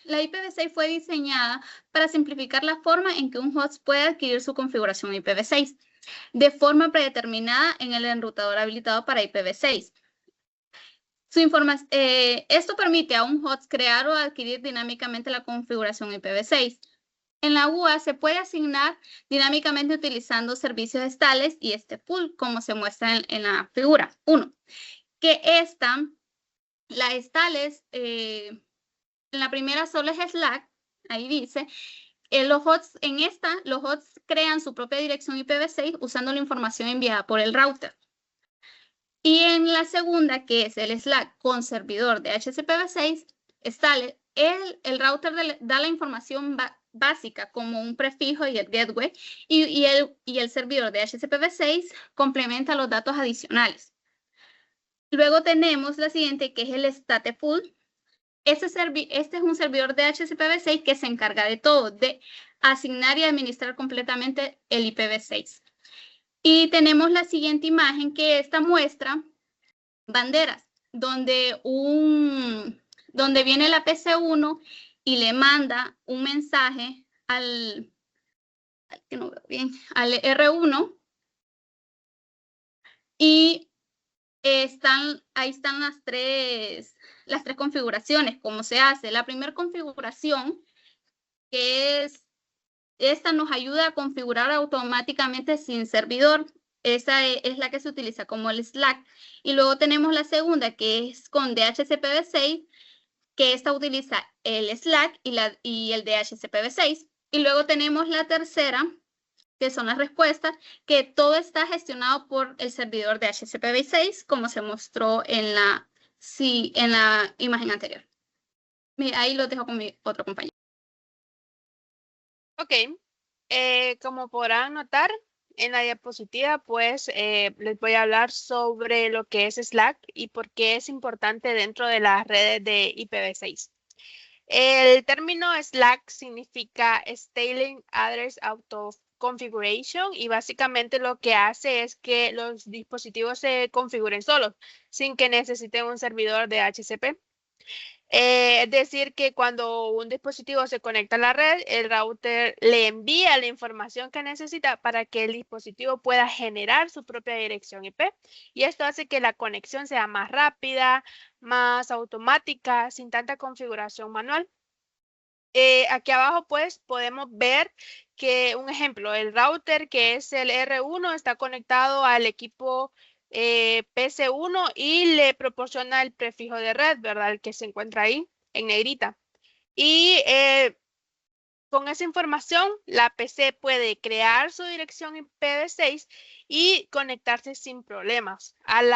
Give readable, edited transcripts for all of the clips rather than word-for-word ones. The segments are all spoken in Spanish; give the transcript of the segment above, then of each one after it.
La IPv6 fue diseñada para simplificar la forma en que un host puede adquirir su configuración IPv6 de forma predeterminada en el enrutador habilitado para IPv6. Esto permite a un host crear o adquirir dinámicamente la configuración IPv6. En la UA se puede asignar dinámicamente utilizando servicios estales y este pool, como se muestra en la figura 1. Que la estales, en la primera solo es Slack, ahí dice, los hosts crean su propia dirección IPv6 usando la información enviada por el router. Y en la segunda, que es el Slack con servidor de HCPv6, el router da la información básica como un prefijo y el gateway, y el servidor de HCPv6 complementa los datos adicionales. Luego tenemos la siguiente, que es el Stateful. Este es un servidor de HCPv6 que se encarga de todo, de asignar y administrar completamente el IPv6. Y tenemos la siguiente imagen, que esta muestra banderas, donde viene la PC1 y le manda un mensaje al R1 y ahí están las tres configuraciones, cómo se hace. La primera configuración, que esta nos ayuda a configurar automáticamente sin servidor. Esa es la que se utiliza como el Slack. Y luego tenemos la segunda, que es con DHCPv6, que esta utiliza el Slack y el DHCPv6. Y luego tenemos la tercera, que son las respuestas, que todo está gestionado por el servidor de HCPv6, como se mostró en la imagen anterior. Mira, ahí lo dejo con mi otro compañero. Ok, como podrán notar en la diapositiva, pues les voy a hablar sobre lo que es Slack y por qué es importante dentro de las redes de IPv6. El término Slack significa Styling Address Auto Configuration y básicamente lo que hace es que los dispositivos se configuren solos sin que necesiten un servidor de HCP. Es decir, que cuando un dispositivo se conecta a la red, el router le envía la información que necesita para que el dispositivo pueda generar su propia dirección IP. Y esto hace que la conexión sea más rápida, más automática, sin tanta configuración manual. Aquí abajo pues podemos ver que un ejemplo, el router que es el R1 está conectado al equipo PC1 y le proporciona el prefijo de red, ¿verdad? El que se encuentra ahí en negrita. Y con esa información, la PC puede crear su dirección IPv6 y conectarse sin problemas. En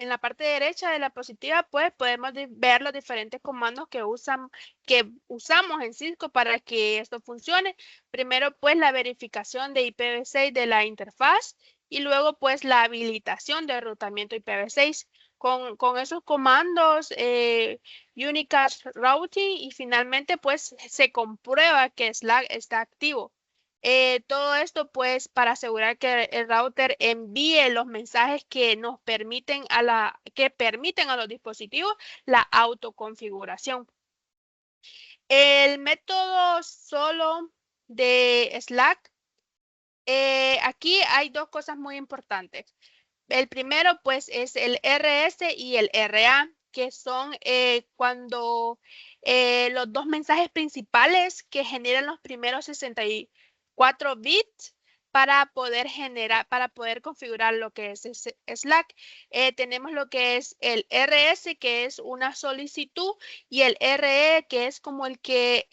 la parte derecha de la diapositiva, pues podemos ver los diferentes comandos que usamos en Cisco para que esto funcione. Primero, pues la verificación de IPv6 de la interfaz y luego, pues la habilitación de enrutamiento IPv6. Con esos comandos, Unicast Routing y finalmente pues se comprueba que Slack está activo. Todo esto pues para asegurar que el router envíe los mensajes que nos permiten permiten a los dispositivos la autoconfiguración. El método solo de Slack, aquí hay dos cosas muy importantes. El primero, pues, es el RS y el RA, que son cuando los dos mensajes principales que generan los primeros 64 bits para poder configurar lo que es Slack. Tenemos lo que es el RS, que es una solicitud, y el RE, que es como el que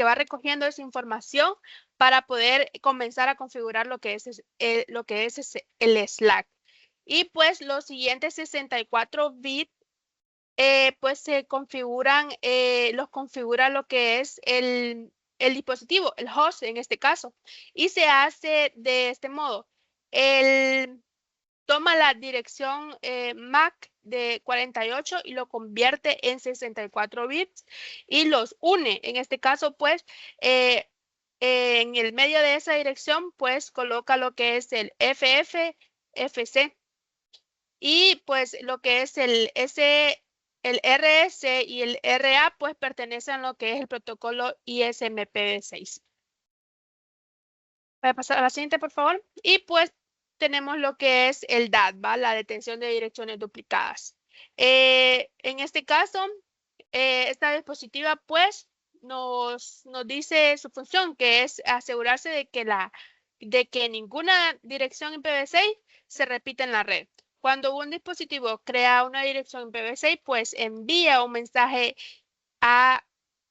va recogiendo esa información para poder comenzar a configurar lo que es el Slack. Y pues los siguientes 64 bits pues se configuran, los configura lo que es el dispositivo, el host en este caso. Y se hace de este modo. Toma la dirección MAC de 48 y lo convierte en 64 bits y los une. En este caso, pues, en el medio de esa dirección, pues, coloca lo que es el FFFC. Y pues lo que es el el RS y el RA pues pertenecen a lo que es el protocolo ISMPv6. Voy a pasar a la siguiente, por favor. Y pues tenemos lo que es el DAT, ¿va? La detención de direcciones duplicadas. En este caso, esta dispositiva pues nos dice su función, que es asegurarse de que ninguna dirección IPv6 se repita en la red. Cuando un dispositivo crea una dirección IPv6, pues envía un mensaje a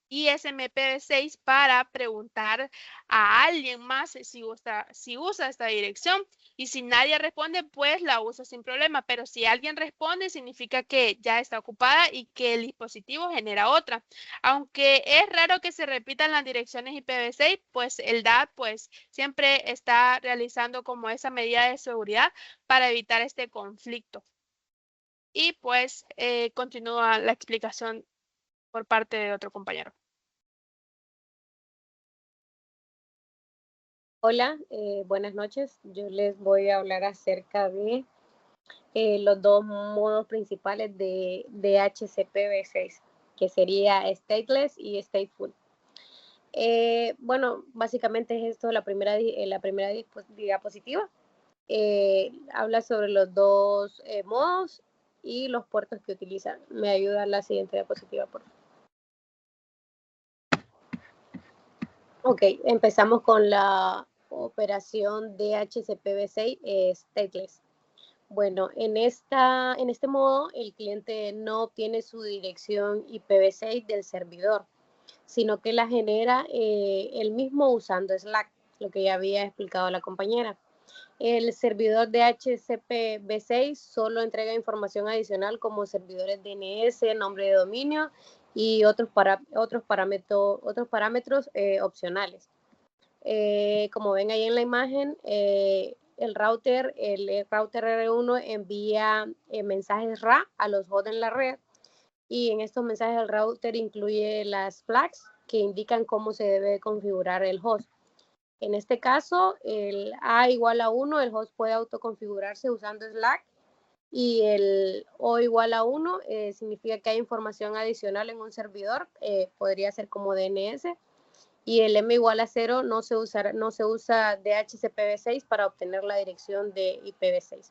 ISMPv6 para preguntar a alguien más si usa esta dirección, y si nadie responde, pues la usa sin problema, pero si alguien responde, significa que ya está ocupada y que el dispositivo genera otra. Aunque es raro que se repitan las direcciones IPv6, pues el DAT pues siempre está realizando como esa medida de seguridad para evitar este conflicto. Y pues continúa la explicación por parte de otro compañero. Hola, buenas noches. Yo les voy a hablar acerca de los dos modos principales de DHCPv6, que sería stateless y stateful. Bueno, básicamente es esto la primera diapositiva. Habla sobre los dos modos y los puertos que utilizan. Me ayuda la siguiente diapositiva, por favor. Ok, empezamos con la operación DHCPv6 stateless. Bueno, en este modo el cliente no obtiene su dirección IPv6 del servidor, sino que la genera él mismo usando Slack, lo que ya había explicado la compañera. El servidor DHCPv6 solo entrega información adicional como servidores DNS, nombre de dominio y otros parámetros opcionales. Como ven ahí en la imagen, el router R1 envía mensajes RA a los hosts en la red, y en estos mensajes el router incluye las flags que indican cómo se debe configurar el host. En este caso, el A igual a 1, el host puede autoconfigurarse usando Slack, y el O igual a 1 significa que hay información adicional en un servidor, podría ser como DNS, y el M igual a 0 no se usa DHCPv6 para obtener la dirección de IPv6.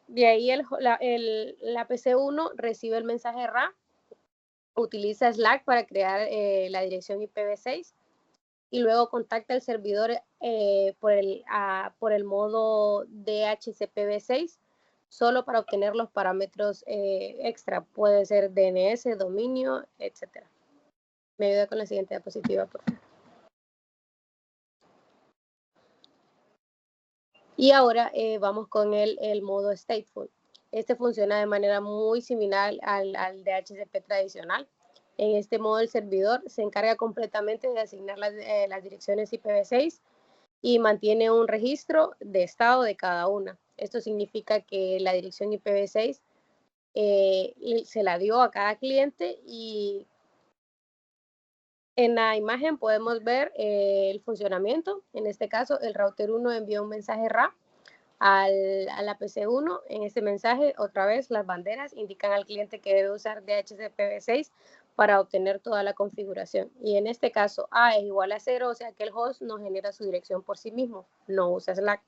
De ahí la PC1 recibe el mensaje RA, utiliza Slack para crear la dirección IPv6 y luego contacta al servidor por el modo DHCPv6 solo para obtener los parámetros extra. Puede ser DNS, dominio, etc. Me ayuda con la siguiente diapositiva, por favor. Y ahora vamos con el modo stateful. Este funciona de manera muy similar al DHCP tradicional. En este modo el servidor se encarga completamente de asignar las direcciones IPv6 y mantiene un registro de estado de cada una. Esto significa que la dirección IPv6 se la dio a cada cliente, y en la imagen podemos ver el funcionamiento. En este caso, el router 1 envió un mensaje RA a la PC1. En este mensaje, otra vez, las banderas indican al cliente que debe usar DHCPv6 para obtener toda la configuración. Y en este caso, A es igual a 0, o sea que el host no genera su dirección por sí mismo, no usa Slack.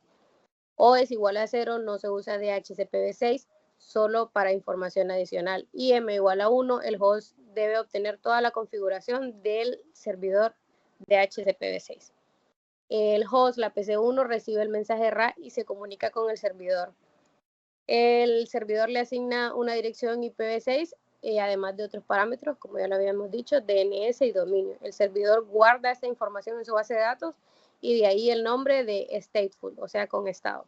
O es igual a 0, no se usa DHCPv6, solo para información adicional. Y M igual a 1, el host debe obtener toda la configuración del servidor DHCPv6. El host, la PC1, recibe el mensaje RA y se comunica con el servidor. El servidor le asigna una dirección IPv6, además de otros parámetros, como ya lo habíamos dicho, DNS y dominio. El servidor guarda esta información en su base de datos, y de ahí el nombre de stateful, o sea, con estado.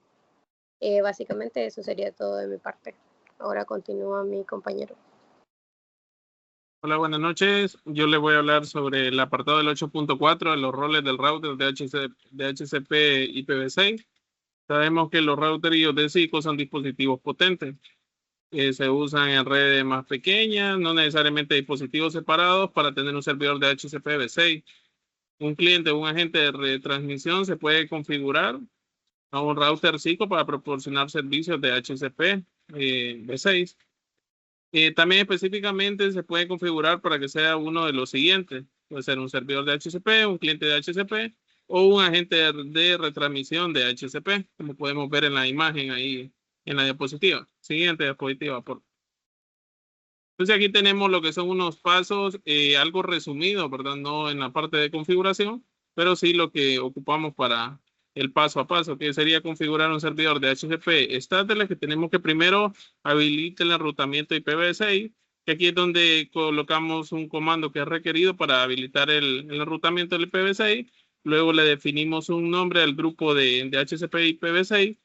Básicamente eso sería todo de mi parte. Ahora continúa mi compañero. Hola, buenas noches. Yo les voy a hablar sobre el apartado del 8.4 de los roles del router de DHCP IPv6. Sabemos que los routers y OTCIC son dispositivos potentes. Se usan en redes más pequeñas, no necesariamente dispositivos separados, para tener un servidor de DHCP-V6. Un cliente o un agente de retransmisión se puede configurar a un router CICO para proporcionar servicios de DHCP V6. También específicamente se puede configurar para que sea uno de los siguientes. Puede ser un servidor de HCP, un cliente de HCP o un agente de retransmisión de HCP, como podemos ver en la imagen ahí en la diapositiva. Siguiente diapositiva, por. Entonces aquí tenemos lo que son unos pasos, algo resumido, ¿verdad? No en la parte de configuración, pero sí lo que ocupamos para el paso a paso, que sería configurar un servidor de HCP Stateless, que tenemos que primero habilitar el enrutamiento IPv6, que aquí es donde colocamos un comando que es requerido para habilitar el enrutamiento del IPv6. Luego le definimos un nombre al grupo de HCP IPv6,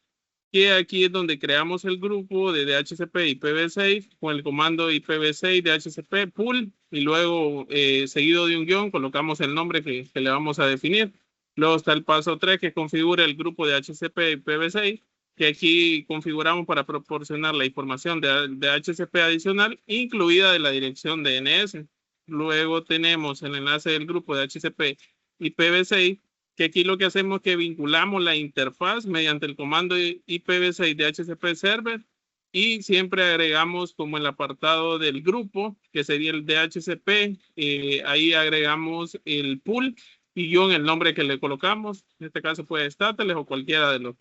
que aquí es donde creamos el grupo de DHCP IPv6 con el comando IPv6 DHCP pool y luego seguido de un guión colocamos el nombre que le vamos a definir. Luego está el paso 3 que configura el grupo de HCP IPv6, que aquí configuramos para proporcionar la información de HCP adicional, incluida de la dirección DNS. Luego tenemos el enlace del grupo de HCP IPv6, que aquí lo que hacemos es que vinculamos la interfaz mediante el comando IPv6 de HCP Server y siempre agregamos como el apartado del grupo, que sería el DHCP, ahí agregamos el pool y guión el nombre que le colocamos. En este caso puede Stateless o cualquiera de los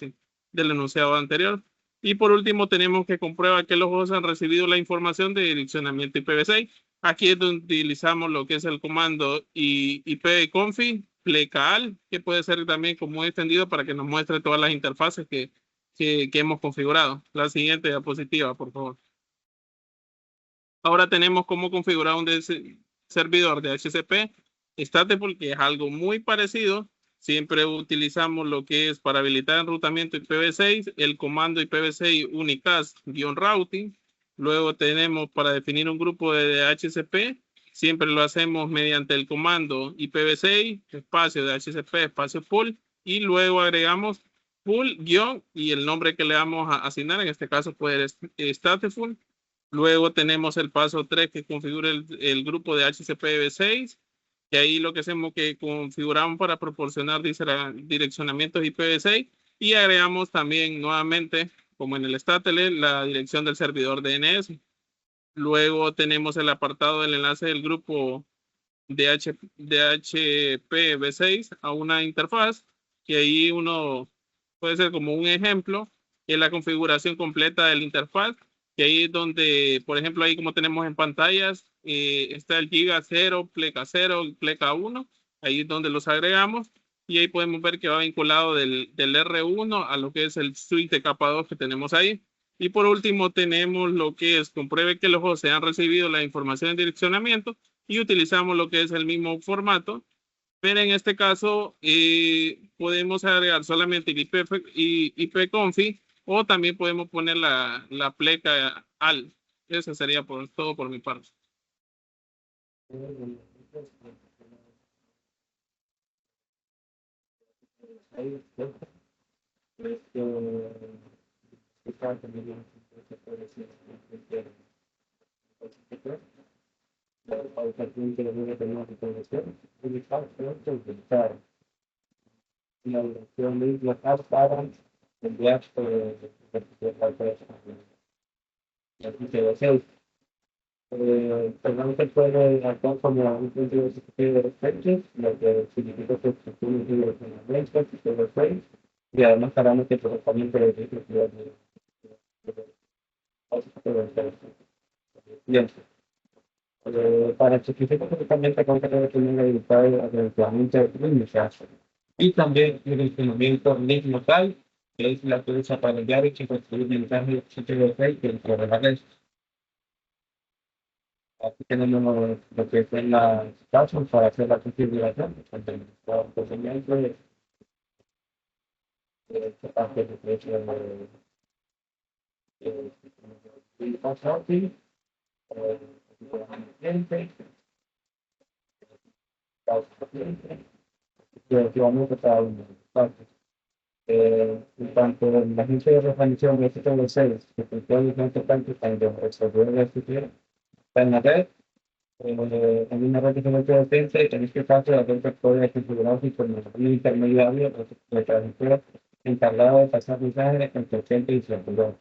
del enunciado anterior. Y por último tenemos que comprobar que los hosts han recibido la información de direccionamiento IPv6. Aquí es donde utilizamos lo que es el comando ipconfig plecal, que puede ser también como extendido para que nos muestre todas las interfaces que hemos configurado. La siguiente diapositiva, por favor. Ahora tenemos cómo configurar un servidor de HCP Stateful, que es algo muy parecido. Siempre utilizamos lo que es para habilitar enrutamiento IPv6, el comando IPv6 unicast-routing. Luego tenemos para definir un grupo de HCP, siempre lo hacemos mediante el comando IPv6, espacio de HCP, espacio pool, y luego agregamos pool, guión, y el nombre que le vamos a asignar, en este caso puede ser Stateful. Luego tenemos el paso 3 que configura el grupo de HCPv6, que ahí lo que hacemos es que configuramos para proporcionar direccionamientos IPv6 y agregamos también nuevamente, como en el Stateless, la dirección del servidor DNS. Luego tenemos el apartado del enlace del grupo de HPv6 a una interfaz, que ahí uno puede ser como un ejemplo, en la configuración completa de la interfaz, que ahí es donde, por ejemplo, ahí como tenemos en pantallas, está el giga 0, pleca 0, pleca 1, ahí es donde los agregamos, y ahí podemos ver que va vinculado del R1 a lo que es el suite de capa 2 que tenemos ahí. Y por último tenemos lo que es compruebe que los hosts han recibido la información de direccionamiento y utilizamos lo que es el mismo formato, pero en este caso podemos agregar solamente el ipconfig o también podemos poner la pleca al. Eso sería todo por mi parte. La dirección de la para enviar también se puede actuar como un punto de respecto, lo que significa que se tiene un direccionamiento, y además haremos que procesamiento de bien. Para certificar correctamente con que debe tener habilitado el direccionamiento de mensaje. Y también el direccionamiento link local, que es la que usa para enviar y construir mensajes HTTP dentro de la red. Aquí tenemos lo que es la casos para hacer la configuración, el procedimiento de esta parte de precio de pasaje, cliente, relativamente cada uno de los partes. En cuanto a la agencia de retransmisión de HTTP, que funciona diferentes partes para resolver la estructura, está en la red, en una red de defensa, y en este caso la red puede configurarse con un intermediario de traductor encargado de pasar mensajes entre el cliente y el servidor.